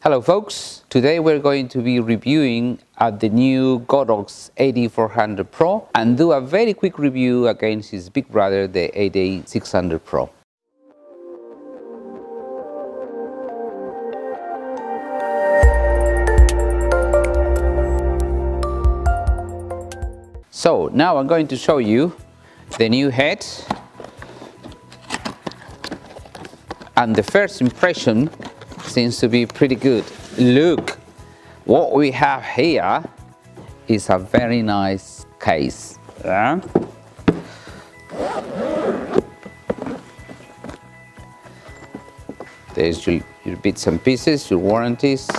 Hello folks, today we're going to be reviewing the new Godox AD400Pro and do a very quick review against his big brother, the AD600Pro. So now I'm going to show you the new head, and the first impression seems to be pretty good. Look, what we have here is a very nice case. Yeah? There's your bits and pieces, your warranties,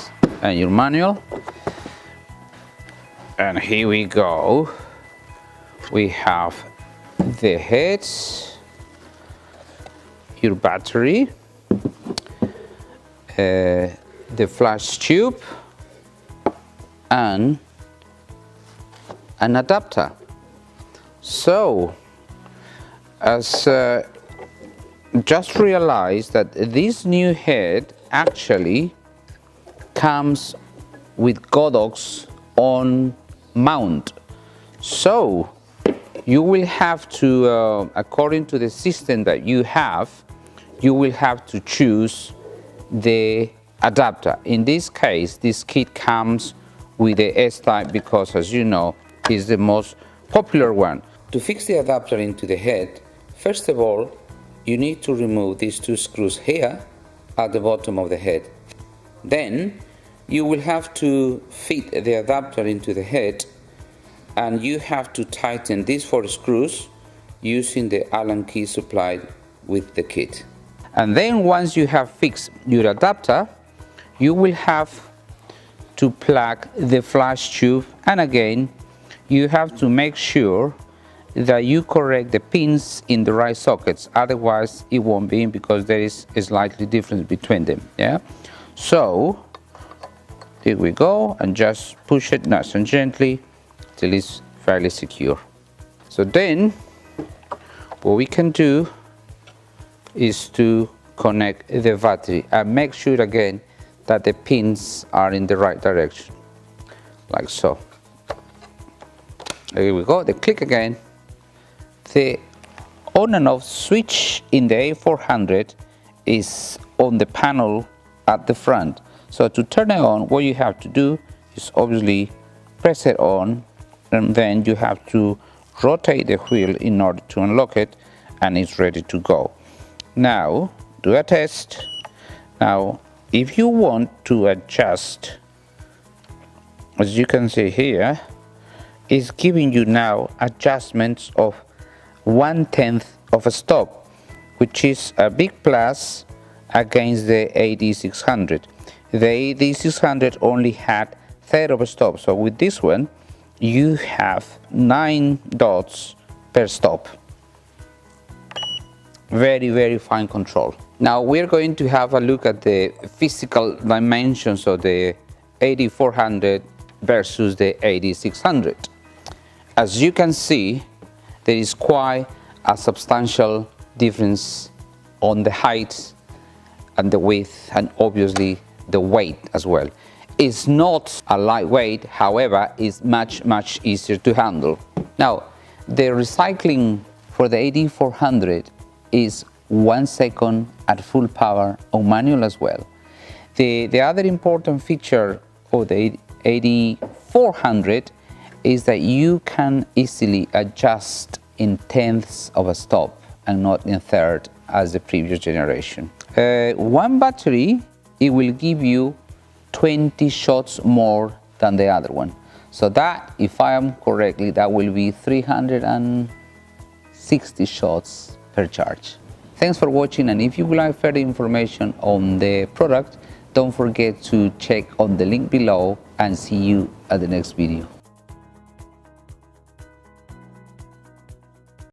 and your manual. And here we go. We have the head, your battery, the flash tube, and an adapter. So, as just realized that this new head actually comes with Godox on mount. So, you will have to, according to the system that you will have to choose the adapter. In this case, this kit comes with the S-type because, as you know, is the most popular one. To fix the adapter into the head, first of all, you need to remove these two screws here at the bottom of the head. Then you will have to fit the adapter into the head, and you have to tighten these 4 screws using the Allen key supplied with the kit. And then once you have fixed your adapter, you will have to plug the flash tube, and again you have to make sure that you correct the pins in the right sockets, otherwise it won't be in because there is a slightly difference between them. Yeah, so here we go, and just push it nice and gently till it's fairly secure. So then what we can do is to connect the battery and make sure again that the pins are in the right direction, like so. Here we go, they click again. The on and off switch in the A400 is on the panel at the front. So to turn it on, what you have to do is obviously press it on, and then you have to rotate the wheel in order to unlock it, and it's ready to go. Now do a test. Now if you want to adjust, as you can see here, it's giving you now adjustments of 1/10 of a stop, which is a big plus against the AD600. The AD600 only had 1/3 of a stop, so with this one you have 9 dots per stop. Very fine control. Now we're going to have a look at the physical dimensions of the AD400 versus the AD600. As you can see, there is quite a substantial difference on the height and the width, and obviously the weight as well. It's not a lightweight, however, it's much easier to handle. Now, the recycling for the AD400 is 1 second at full power on manual as well. The other important feature of the AD400 is that you can easily adjust in 1/10 of a stop and not in 1/3 as the previous generation. One battery, it will give you 20 shots more than the other one. So that, if I am correctly, that will be 360 shots per charge. Thanks for watching, and if you would like further information on the product, don't forget to check on the link below, and see you at the next video.